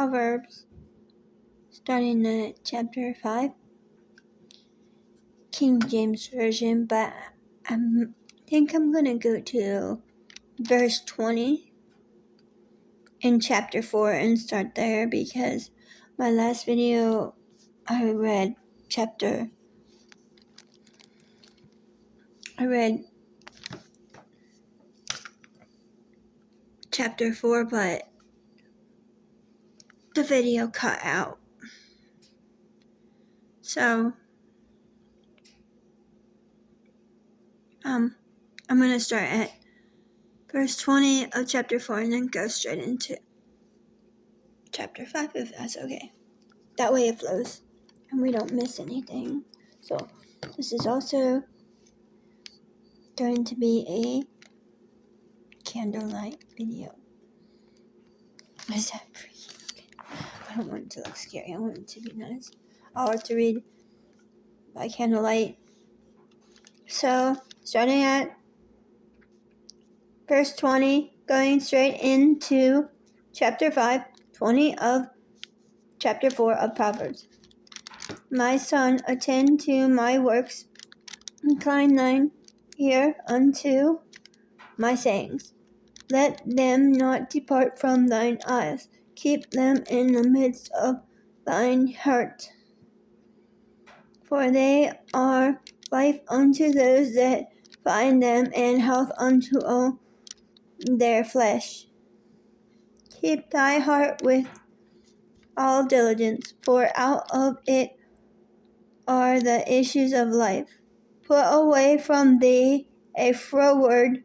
Proverbs, starting at chapter 5, King James Version, but I think I'm going to go to verse 20 in chapter 4 and start there, because my last video I read chapter 4, but the video cut out. So I'm going to start at verse 20 of chapter 4 and then go straight into chapter 5, if that's okay. That way it flows and we don't miss anything. So this is also going to be a candlelight video. Is that freaky? Okay. I don't want it to look scary. I want it to be nice. I'll have to read by candlelight. So starting at verse 20, going straight into chapter 5, 20 of chapter 4 of Proverbs. My son, attend to my works, incline thine ear unto my sayings. Let them not depart from thine eyes. Keep them in the midst of thine heart. For they are life unto those that find them, and health unto all their flesh. Keep thy heart with all diligence, for out of it are the issues of life. Put away from thee a froward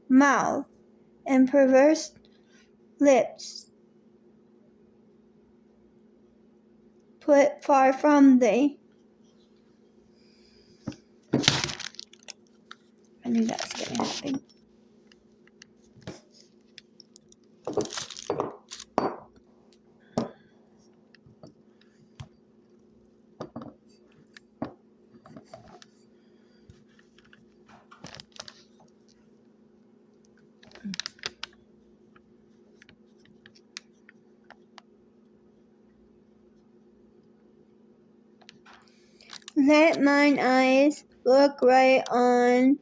mouth and perverse lips. Put far from thee. I knew that was going to happen. Let mine eyes look right on,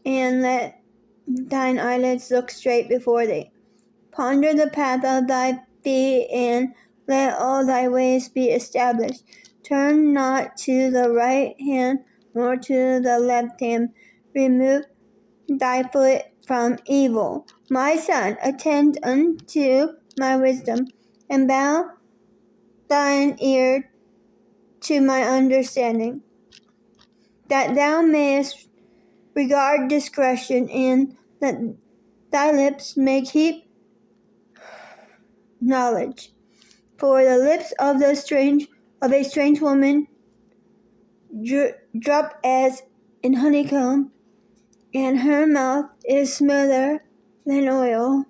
and let thine eyelids look straight before thee. Ponder the path of thy feet, and let all thy ways be established. Turn not to the right hand, nor to the left hand. Remove thy foot from evil. My son, attend unto my wisdom, and bow thine ear to my understanding, that thou mayest regard discretion, and that thy lips may keep knowledge. For the lips of a strange woman drop as in honeycomb, and her mouth is smoother than oil,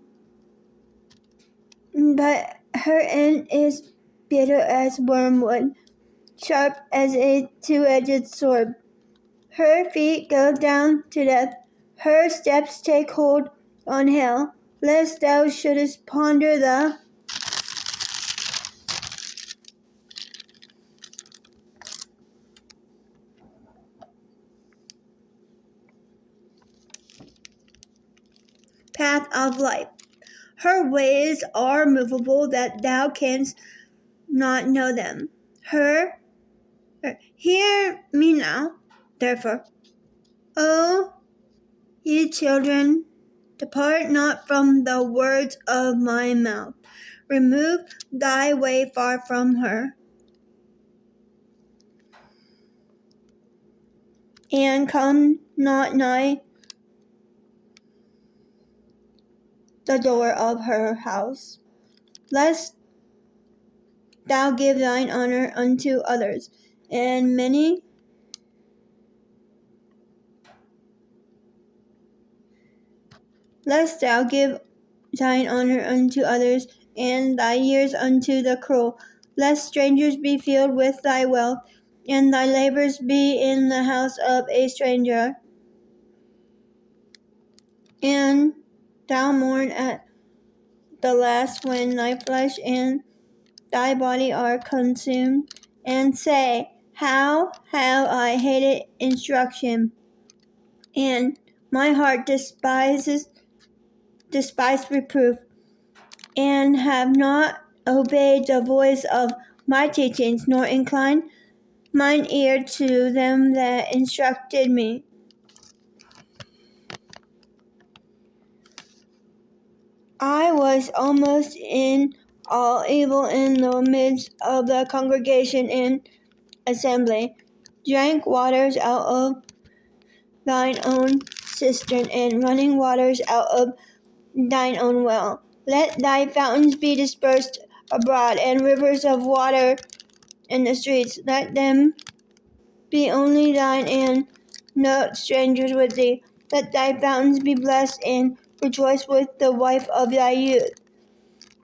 but her end is bitter as wormwood, sharp as a two-edged sword. Her feet go down to death, her steps take hold on hell, lest thou shouldest ponder the path of life. Her ways are movable, that thou canst not know them. Hear me now, therefore, O ye children, depart not from the words of my mouth. Remove thy way far from her, and come not nigh the door of her house, lest thou give thine honor unto others, and lest thou give thine honor unto others, and thy years unto the cruel, lest strangers be filled with thy wealth, and thy labors be in the house of a stranger, and thou mourn at the last when thy flesh and thy body are consumed, and say, how have I hated instruction, and my heart despised reproof, and have not obeyed the voice of my teachings, nor inclined mine ear to them that instructed me. I was almost in all evil in the midst of the congregation and assembly, drank waters out of thine own cistern, and running waters out of thine own well. Let thy fountains be dispersed abroad, and rivers of water in the streets. Let them be only thine, and no strangers with thee. Let thy fountains be blessed, and rejoice with the wife of thy youth.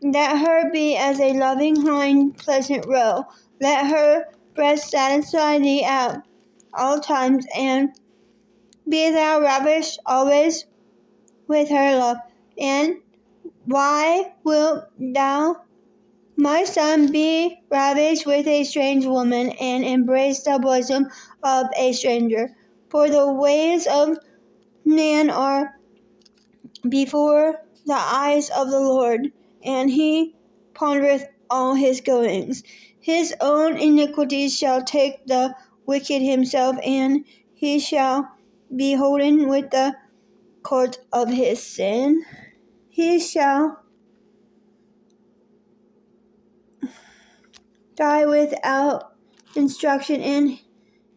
Let her be as a loving hind, pleasant roe. Let her breast satisfy thee at all times, and be thou ravished always with her love. And why wilt thou, my son, be ravished with a strange woman, and embrace the bosom of a stranger? For the ways of man are before the eyes of the Lord, and he pondereth all his goings. His own iniquities shall take the wicked himself, and he shall be holden with the cords of his sin. He shall die without instruction, and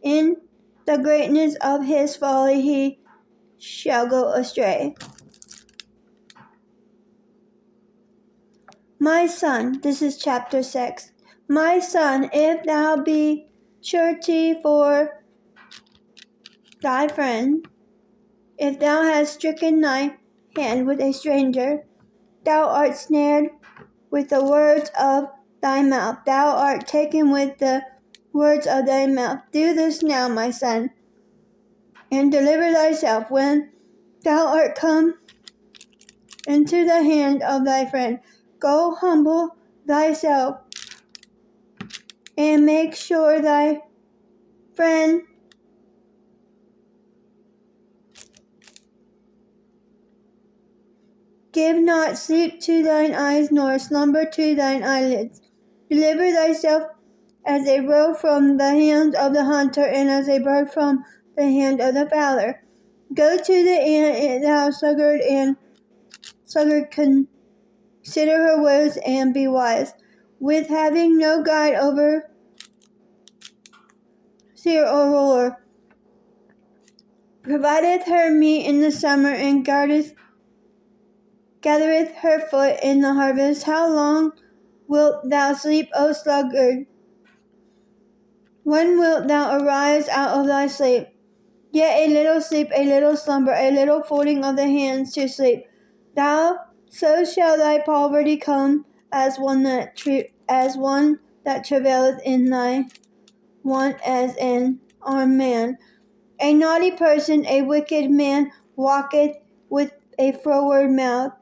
in the greatness of his folly he shall go astray. My son, this is chapter 6. My son, if thou be surety for thy friend, if thou hast stricken thy hand with a stranger, thou art snared with the words of thy mouth. Thou art taken with the words of thy mouth. Do this now, my son, and deliver thyself when thou art come into the hand of thy friend. Go humble thyself, and make sure thy friend give not sleep to thine eyes, nor slumber to thine eyelids. Deliver thyself as a roe from the hand of the hunter, and as a bird from the hand of the fowler. Go to the ant, thou sluggard, and sluggard, consider her ways, and be wise. With having no guide over seer or ruler, provideth her meat in the summer, and gathereth her foot in the harvest. How long wilt thou sleep, O sluggard? When wilt thou arise out of thy sleep? Yet a little sleep, a little slumber, a little folding of the hands to sleep. So shall thy poverty come, as one that travaileth in thy want, as an armed man. A naughty person, a wicked man, walketh with a froward mouth.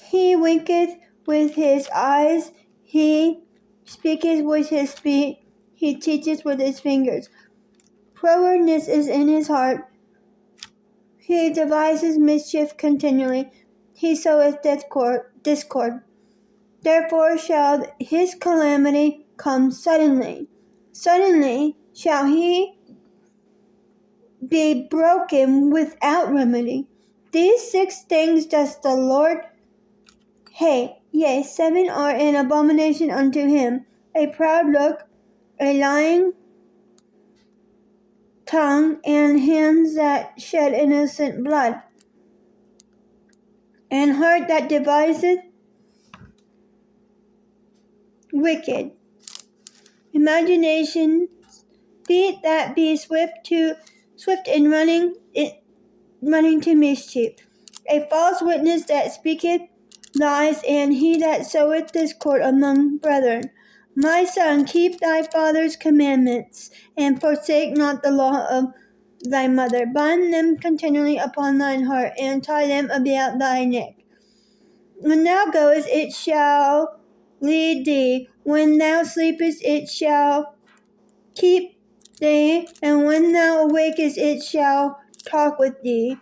He winketh with his eyes, he speaketh with his feet, he teacheth with his fingers. Frowardness is in his heart, he devises mischief continually, he soweth discord. Therefore shall his calamity come suddenly. Suddenly shall he be broken without remedy. These 6 things does the Lord hate, yea, 7 are an abomination unto him: a proud look, a lying tongue, and hands that shed innocent blood, and heart that deviseth wicked imagination, feet that be swift in running to mischief, a false witness that speaketh lies, and he that soweth discord among brethren. My son, keep thy father's commandments, and forsake not the law of thy mother. Bind them continually upon thine heart, and tie them about thy neck. When thou goest, it shall lead thee. When thou sleepest, it shall keep thee. And when thou awakest, it shall talk with thee.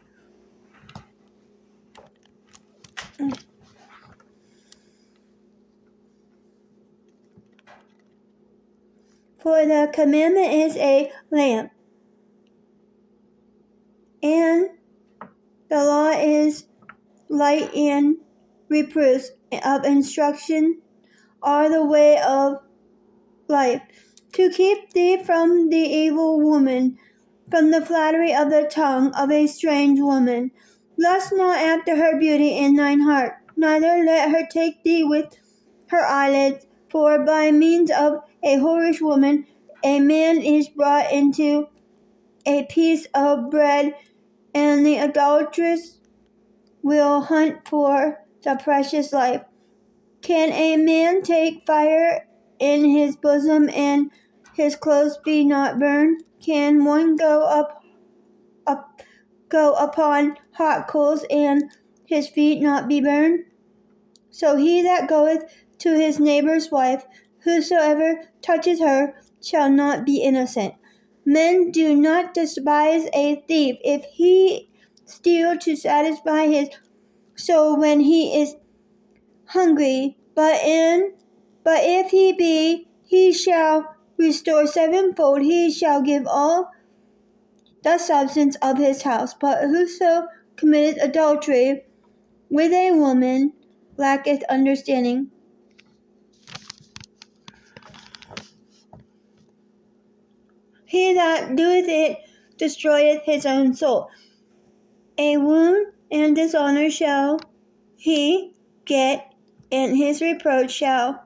For the commandment is a lamp, and the law is light, and reproofs of instruction are the way of life, to keep thee from the evil woman, from the flattery of the tongue of a strange woman. Lust not after her beauty in thine heart, neither let her take thee with her eyelids, for by means of a whorish woman a man is brought into a piece of bread, and the adulteress will hunt for the precious life. Can a man take fire in his bosom, and his clothes be not burned? Can one go upon hot coals, and his feet not be burned? So he that goeth to his neighbor's wife, whosoever touches her, shall not be innocent. Men, do not despise a thief if he steal to satisfy his soul when he is hungry, but if he be, he shall restore sevenfold. He shall give all the substance of his house. But whoso committeth adultery with a woman lacketh understanding. He that doeth it destroyeth his own soul. A wound and dishonor shall he get, and his reproach shall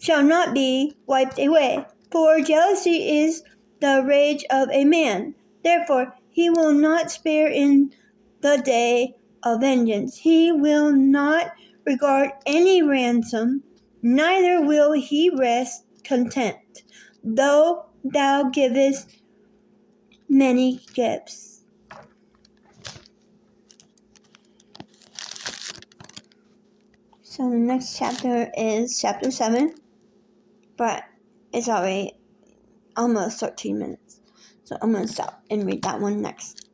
not be wiped away. For jealousy is the rage of a man. Therefore he will not spare in the day of vengeance. He will not regard any ransom, neither will he rest content, though thou givest many gifts. So the next chapter is chapter 7, but it's already almost 13 minutes. So I'm going to stop and read that one next.